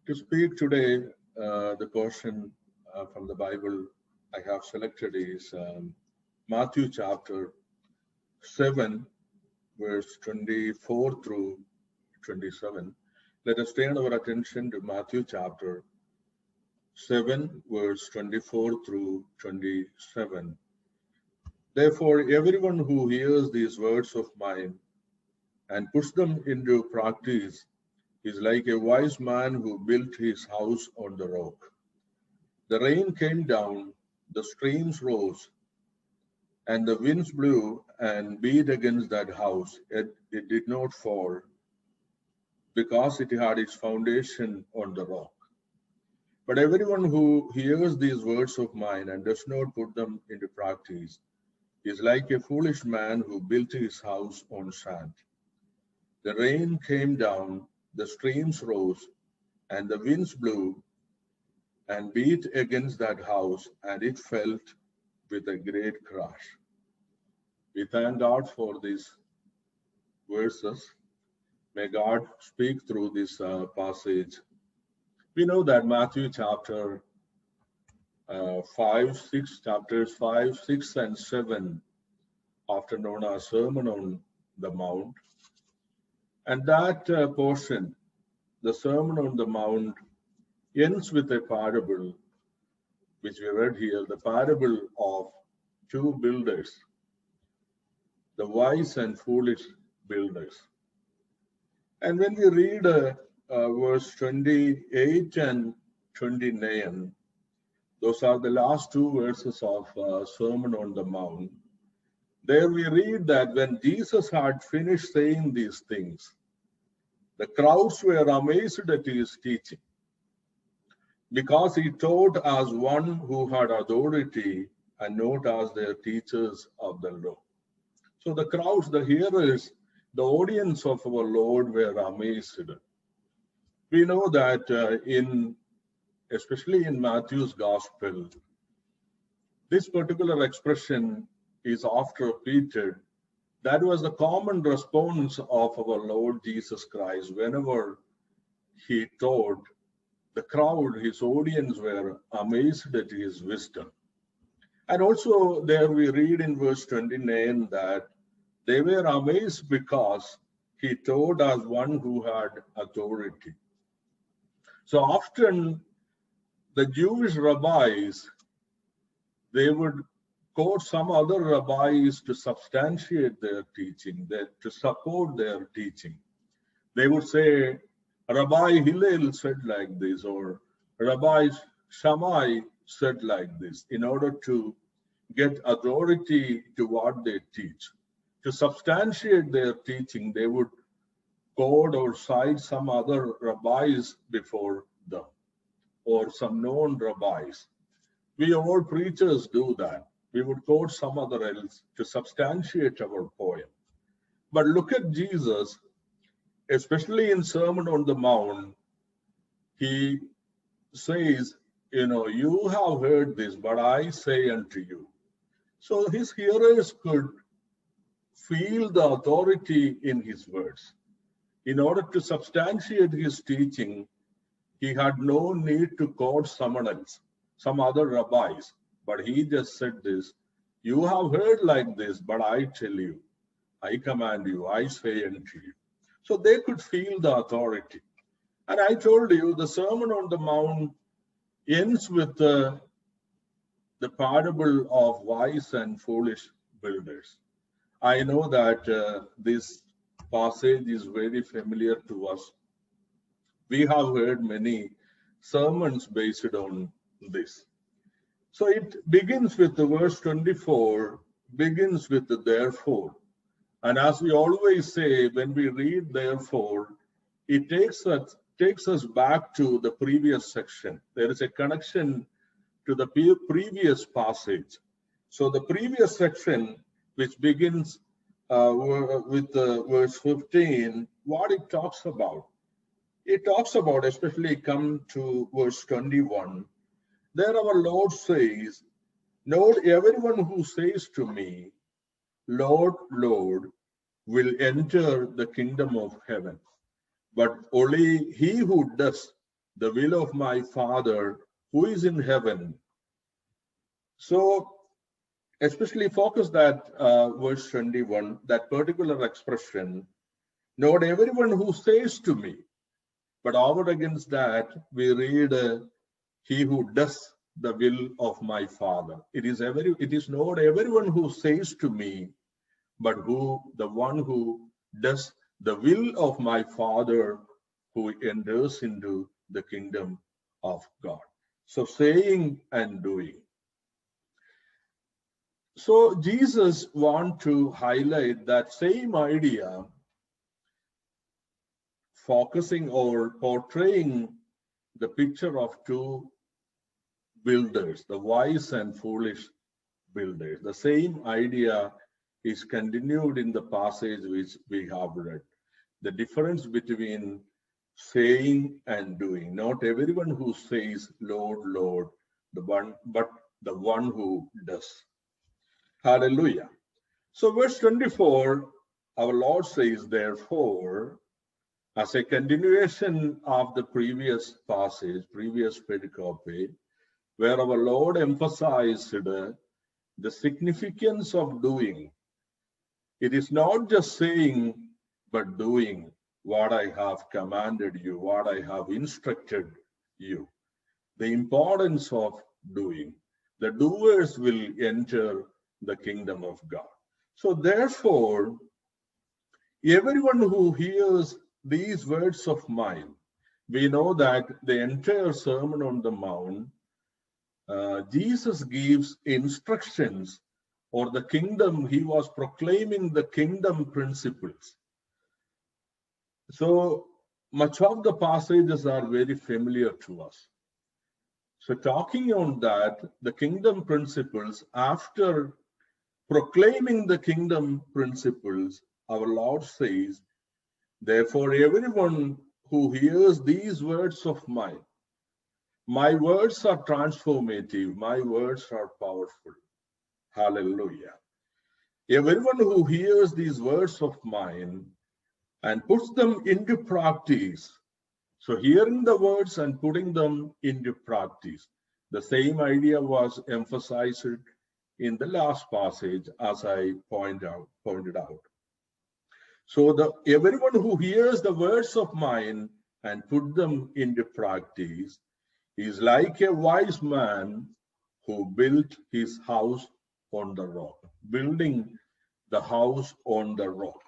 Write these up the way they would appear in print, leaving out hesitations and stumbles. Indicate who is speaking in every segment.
Speaker 1: To speak today, the portion from the Bible I have selected is Matthew chapter 7, verse 24 through 27. Let us turn our attention to Matthew chapter 7, verse 24 through 27. Therefore, everyone who hears these words of mine and puts them into practice is like a wise man who built his house on the rock. The rain came down, the streams rose, and the winds blew and beat against that house. It did not fall because it had its foundation on the rock. But everyone who hears these words of mine and does not put them into practice is like a foolish man who built his house on sand. The rain came down, the streams rose, and the winds blew and beat against that house, and it fell with a great crash. We thank God for these verses. May God speak through this passage. We know that Matthew chapter 5, 6, chapters 5, 6, and 7, often known as Sermon on the Mount. And that portion, the Sermon on the Mount, ends with a parable, which we read here, the parable of two builders, the wise and foolish builders. And when we read verse 28 and 29, those are the last two verses of Sermon on the Mount. There we read that when Jesus had finished saying these things, the crowds were amazed at his teaching, because he taught as one who had authority and not as their teachers of the law. So the crowds, the hearers, the audience of our Lord were amazed. We know that especially in Matthew's Gospel, this particular expression is oft repeated. That was the common response of our Lord Jesus Christ. Whenever he taught, the crowd, his audience, were amazed at his wisdom. And also there we read in verse 29 that they were amazed because he taught as one who had authority. So often the Jewish rabbis, they would quote some other rabbis to substantiate their teaching, to support their teaching. They would say, Rabbi Hillel said like this, or Rabbi Shammai said like this, in order to get authority to what they teach. To substantiate their teaching, they would quote or cite some other rabbis before them, or some known rabbis. We all preachers do that. We would quote some other else to substantiate our poem. But look at Jesus, especially in Sermon on the Mount. He says, you have heard this, but I say unto you. So his hearers could feel the authority in his words. In order to substantiate his teaching, he had no need to quote someone else, some other rabbis. But he just said this, you have heard like this, but I tell you, I command you, I say unto you. So they could feel the authority. And I told you, the Sermon on the Mount ends with the parable of wise and foolish builders. I know that this passage is very familiar to us. We have heard many sermons based on this. So it begins with the verse 24, begins with the therefore. And as we always say, when we read therefore, it takes us back to the previous section. There is a connection to the previous passage. So the previous section, which begins with verse 15, what it talks about? It talks about, especially come to verse 21, there our Lord says, not everyone who says to me, Lord, Lord, will enter the kingdom of heaven, but only he who does the will of my Father who is in heaven. So, especially focus that verse 21, that particular expression, not everyone who says to me, but over against that, we read, he who does the will of my Father. It is not everyone who says to me, but the one who does the will of my Father who enters into the kingdom of God. So saying and doing. So Jesus wants to highlight that same idea, focusing or portraying the picture of two builders, the wise and foolish builders. The same idea is continued in the passage which we have read. The difference between saying and doing. Not everyone who says, Lord, Lord, but the one who does. Hallelujah. So verse 24, our Lord says, therefore, as a continuation of the previous passage, previous pericope, where our Lord emphasized the significance of doing. It is not just saying, but doing what I have commanded you, what I have instructed you. The importance of doing. The doers will enter the kingdom of God. So therefore, everyone who hears these words of mine, we know that the entire Sermon on the Mount, Jesus gives instructions or the kingdom, he was proclaiming the kingdom principles. So much of the passages are very familiar to us. So talking on that, the kingdom principles, after proclaiming the kingdom principles, our Lord says, therefore everyone who hears these words of mine, my words are transformative, my words are powerful. Hallelujah. Everyone who hears these words of mine and puts them into practice. So hearing the words and putting them into practice. The same idea was emphasized in the last passage, as I pointed out. So everyone who hears the words of mine and put them into practice is like a wise man who built his house on the rock, building the house on the rock.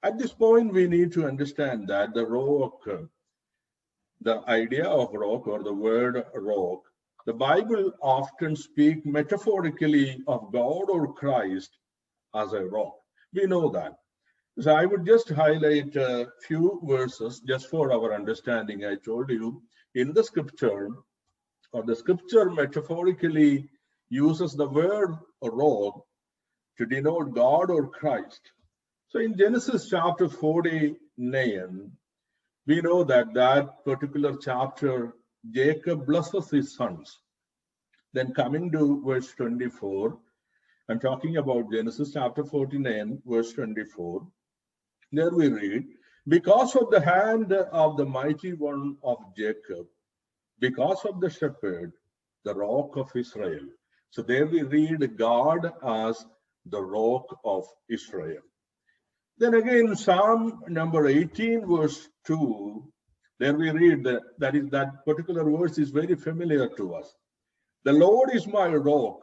Speaker 1: At this point, we need to understand that the rock, the idea of rock or the word rock, the Bible often speaks metaphorically of God or Christ as a rock. We know that. So I would just highlight a few verses just for our understanding. I told you in the scripture, or the scripture metaphorically uses the word rock to denote God or Christ. So in Genesis chapter 49, we know that particular chapter, Jacob blesses his sons. Then coming to verse 24, I'm talking about Genesis chapter 49, verse 24. There we read, because of the hand of the mighty one of Jacob, because of the shepherd, the rock of Israel. So there we read God as the rock of Israel. Then again, Psalm number 18, verse 2, there we read that particular verse is very familiar to us. The Lord is my rock,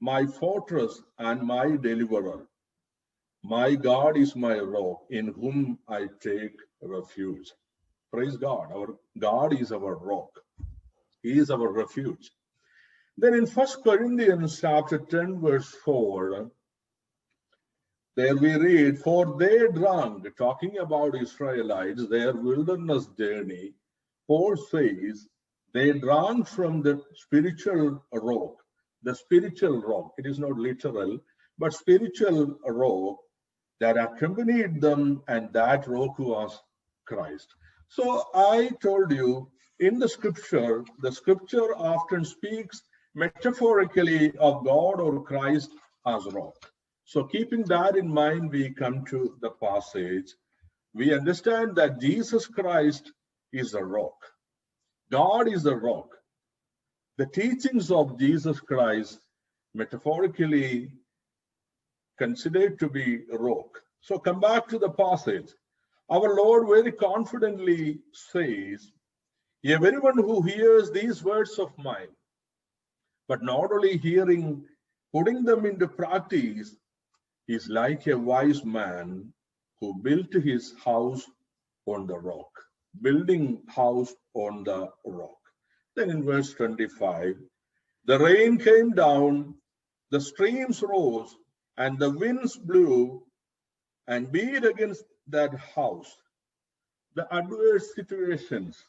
Speaker 1: my fortress, and my deliverer. My God is my rock, in whom I take refuge. Praise God. Our God is our rock. He is our refuge. Then in 1 Corinthians chapter 10, verse 4, there we read, for they drank, talking about Israelites, their wilderness journey. Paul says, they drank from the spiritual rock, the spiritual rock. It is not literal, but spiritual rock that accompanied them, and that rock was Christ. So I told you, in the scripture often speaks metaphorically of God or Christ as rock. So keeping that in mind, we come to the passage. We understand that Jesus Christ is a rock. God is the rock. The teachings of Jesus Christ, metaphorically considered to be rock. So come back to the passage. Our Lord very confidently says, everyone who hears these words of mine, but not only hearing, putting them into practice, is like a wise man who built his house on the rock, building house on the rock. Then in verse 25, the rain came down, the streams rose, and the winds blew and beat against that house. The adverse situations.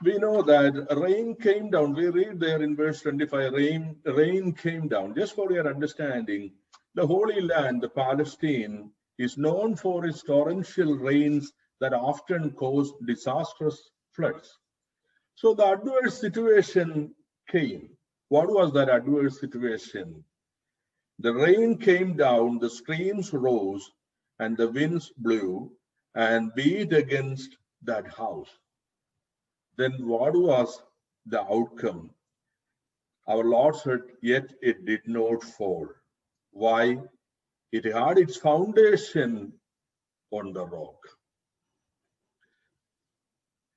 Speaker 1: We know that rain came down. We read there in verse 25, rain came down. Just for your understanding, the Holy Land, the Palestine, is known for its torrential rains that often cause disastrous floods. So the adverse situation came. What was that adverse situation? The rain came down, the streams rose, and the winds blew and beat against that house. Then what was the outcome? Our Lord said, yet it did not fall. Why? It had its foundation on the rock.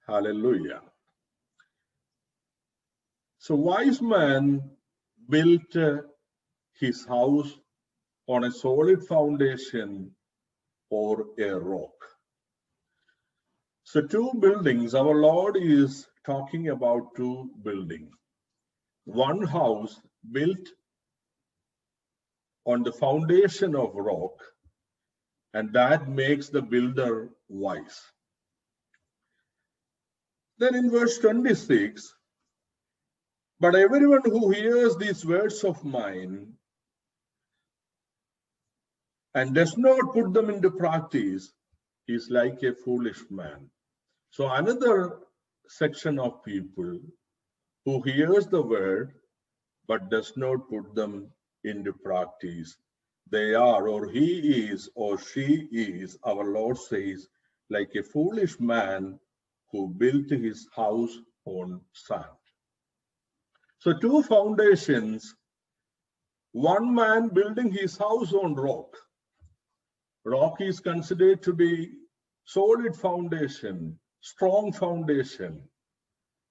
Speaker 1: Hallelujah. So wise man built his house on a solid foundation or a rock. So two buildings, our Lord is talking about two buildings. One house built on the foundation of rock, and that makes the builder wise. Then in verse 26, but everyone who hears these words of mine and does not put them into practice is like a foolish man. So another section of people who hears the word but does not put them into practice, they are, or he is, or she is, our Lord says, like a foolish man who built his house on sand. So two foundations, one man building his house on rock. Rock is considered to be solid foundation, strong foundation.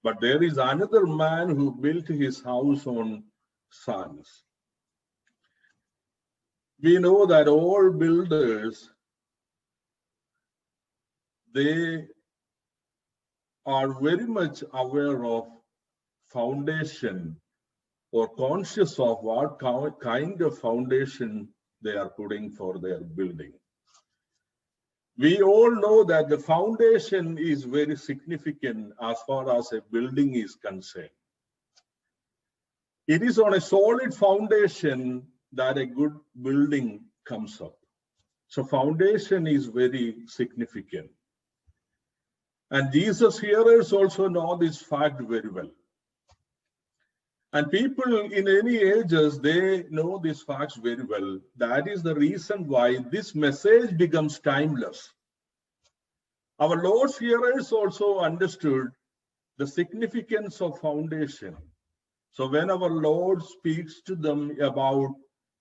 Speaker 1: But there is another man who built his house on sands. We know that all builders, they are very much aware of foundation or conscious of what kind of foundation they are putting for their building. We all know that the foundation is very significant as far as a building is concerned. It is on a solid foundation that a good building comes up. So foundation is very significant. And Jesus' hearers also know this fact very well. And people in any ages, they know these facts very well. That is the reason why this message becomes timeless. Our Lord's hearers also understood the significance of foundation. So when our Lord speaks to them about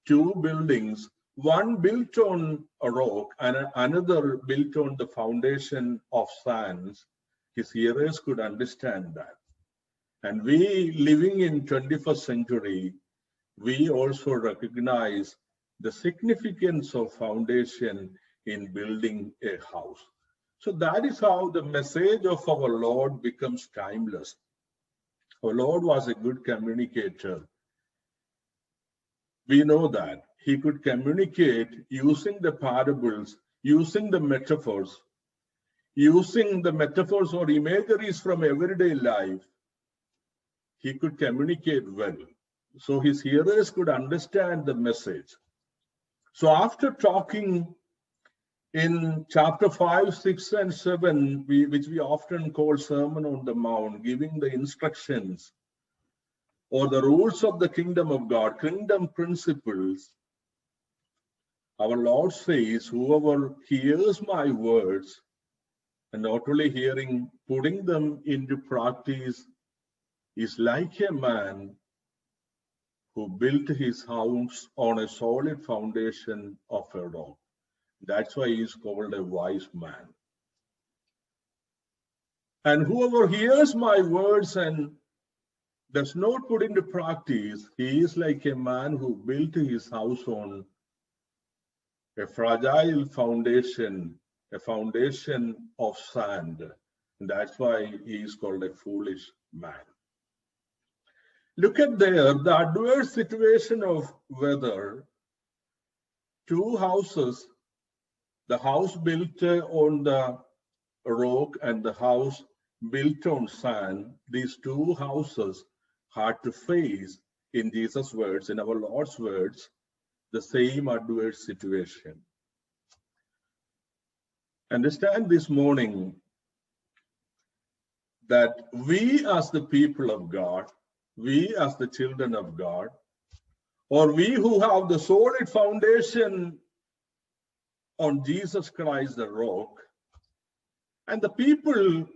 Speaker 1: two buildings, one built on a rock and another built on the foundation of sands, his hearers could understand that. And we living in 21st century, we also recognize the significance of foundation in building a house. So that is how the message of our Lord becomes timeless. Our Lord was a good communicator. We know that. He could communicate using the parables, using the metaphors or imageries from everyday life. He could communicate well. So his hearers could understand the message. So after talking in chapter 5, 6, and 7, which we often call Sermon on the Mount, giving the instructions or the rules of the kingdom of God, kingdom principles, our Lord says, whoever hears my words And not only hearing, putting them into practice is like a man who built his house on a solid foundation of a rock. That's why he is called a wise man. And whoever hears my words and does not put into practice, he is like a man who built his house on a fragile foundation, a foundation of sand. And that's why he is called a foolish man. Look at there, the adverse situation of weather. Two houses, the house built on the rock and the house built on sand, these two houses had to face, in Jesus' words, in our Lord's words, the same adverse situation. Understand this morning that we as the people of God, we as the children of God, or we who have the solid foundation on Jesus Christ, the rock, and the people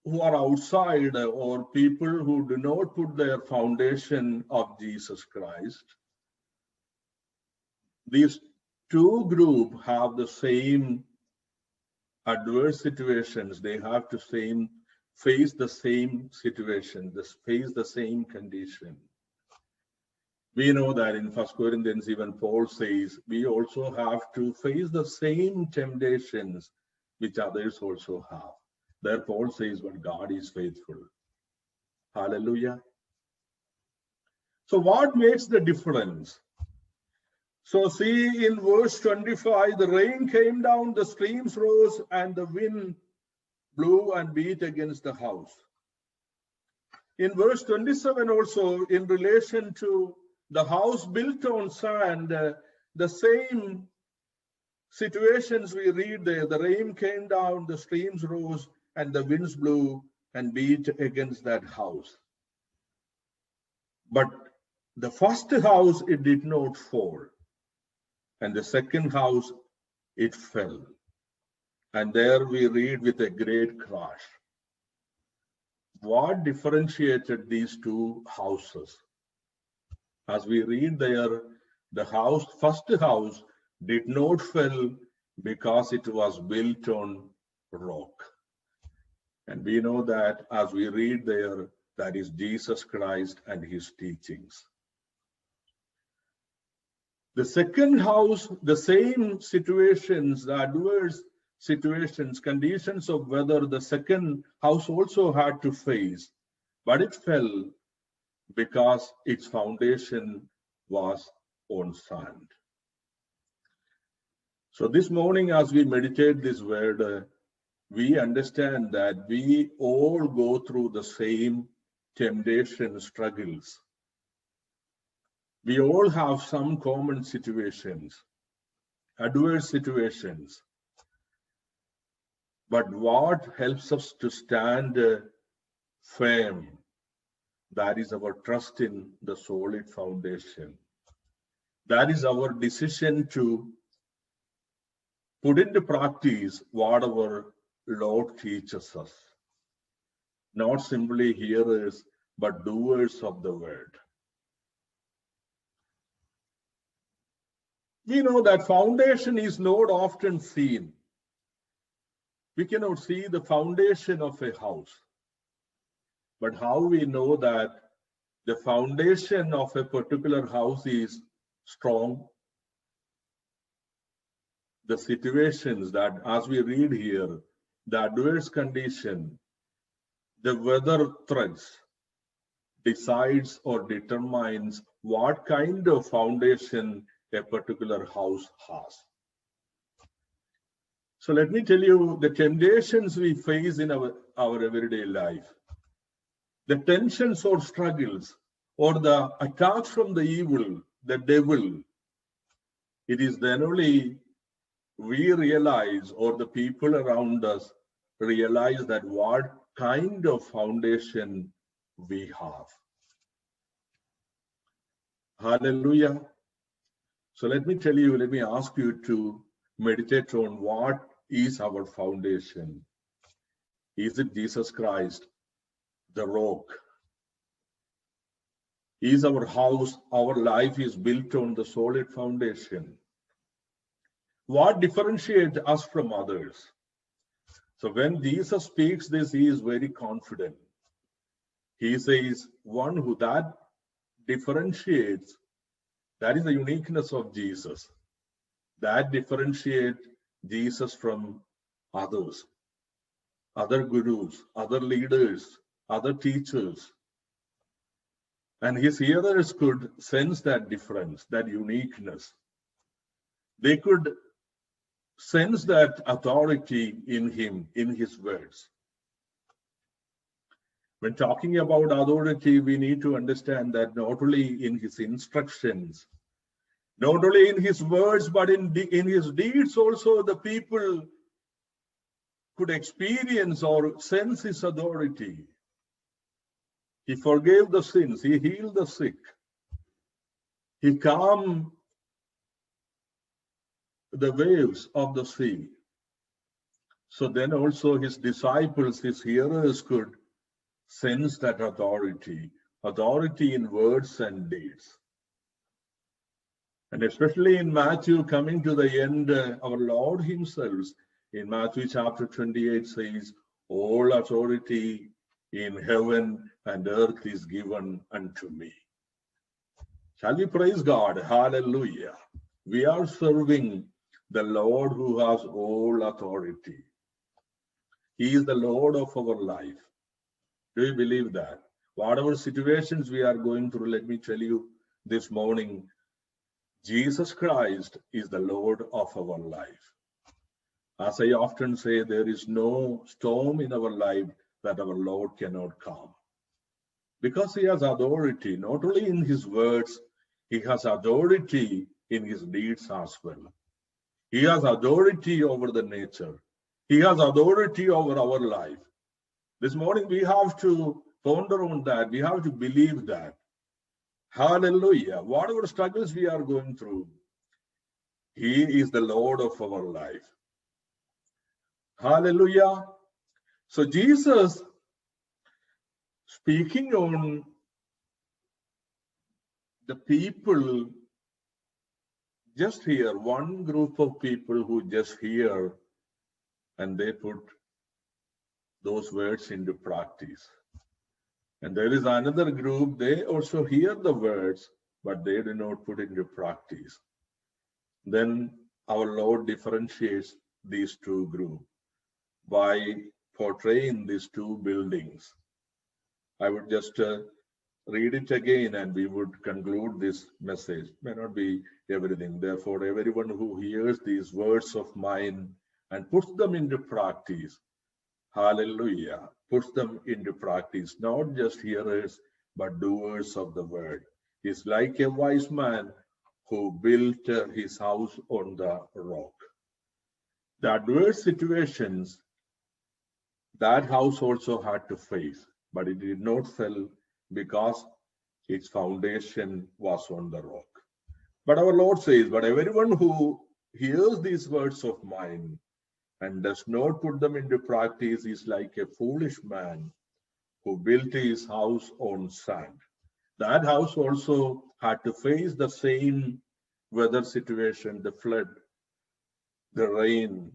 Speaker 1: who are outside or people who do not put their foundation of Jesus Christ, these two groups have the same adverse situations. They have to face the same situation, face the same condition. We know that in 1 Corinthians, even Paul says, we also have to face the same temptations which others also have. There Paul says, but God is faithful. Hallelujah. So what makes the difference? So see in verse 25, the rain came down, the streams rose, and the wind blew and beat against the house. In verse 27 also, in relation to the house built on sand, the same situations we read there. The rain came down, the streams rose, and the winds blew and beat against that house. But the first house, it did not fall. And the second house, it fell. And there we read with a great crash. What differentiated these two houses? As we read there, the first house did not fall because it was built on rock. And we know that as we read there, that is Jesus Christ and his teachings. The second house, the same situations, the adverse situations, conditions of weather, the second house also had to face, but it fell because its foundation was on sand. So this morning, as we meditate this word, we understand that we all go through the same temptation struggles. We all have some common situations, adverse situations. But what helps us to stand firm? That is our trust in the solid foundation. That is our decision to put into practice what our Lord teaches us. Not simply hearers, but doers of the word. We know that foundation is not often seen. We cannot see the foundation of a house. But how we know that the foundation of a particular house is strong? The situations that, as we read here, the adverse condition, the weather threats decides or determines what kind of foundation a particular house has. So let me tell you the temptations we face in our everyday life, the tensions or struggles or the attacks from the evil, the devil. It is then only we realize, or the people around us realize, that what kind of foundation we have. Hallelujah. So let me tell you, let me ask you to meditate on what is our foundation? Is it Jesus Christ, the rock? Is our house, our life is built on the solid foundation? What differentiates us from others? So when Jesus speaks this, he is very confident. He says, one who that differentiates, that is the uniqueness of Jesus. That differentiates Jesus from others, other gurus, other leaders, other teachers. And his hearers could sense that difference, that uniqueness. They could sense that authority in him, in his words. When talking about authority, we need to understand that not only in his instructions, not only in his words, but in his deeds also, the people could experience or sense his authority. He forgave the sins. He healed the sick. He calmed the waves of the sea. So then also his disciples, his hearers could sense that authority in words and deeds. And especially in Matthew, coming to the end, our Lord himself in Matthew chapter 28 says, all authority in heaven and earth is given unto me. Shall we praise God? Hallelujah. We are serving the Lord who has all authority. He is the Lord of our life. Do you believe that? Whatever situations we are going through, let me tell you this morning, Jesus Christ is the Lord of our life. As I often say, there is no storm in our life that our Lord cannot calm. Because he has authority, not only in his words, he has authority in his deeds as well. He has authority over the nature. He has authority over our life. This morning we have to ponder on that. We have to believe that. Hallelujah. Whatever struggles we are going through, he is the Lord of our life. Hallelujah. So Jesus, speaking on the people just hear, one group of people who just hear and they put those words into practice. And there is another group, they also hear the words, but they do not put into practice. Then our Lord differentiates these two groups by portraying these two buildings. I would just read it again and we would conclude this message. May not be everything. Therefore, everyone who hears these words of mine and puts them into practice, hallelujah, puts them into practice, not just hearers, but doers of the word, is like a wise man who built his house on the rock. The adverse situations that house also had to face, but it did not fall because its foundation was on the rock. But our Lord says, but everyone who hears these words of mine and does not put them into practice is like a foolish man who built his house on sand. That house also had to face the same weather situation, the flood, the rain,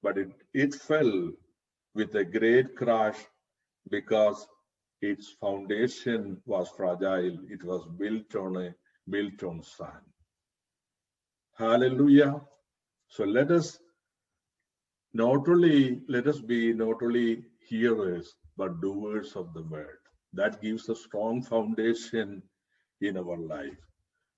Speaker 1: but it fell with a great crash because its foundation was fragile. It was built on sand. Hallelujah. So let us be not only hearers, but doers of the word. That gives a strong foundation in our life.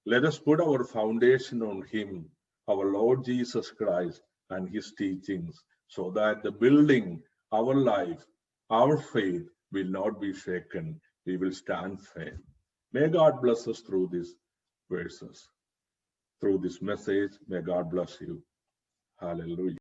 Speaker 1: Let us put our foundation on him, our Lord Jesus Christ and his teachings, so that the building, our life, our faith will not be shaken. We will stand firm. May God bless us through these verses, through this message. May God bless you. Hallelujah.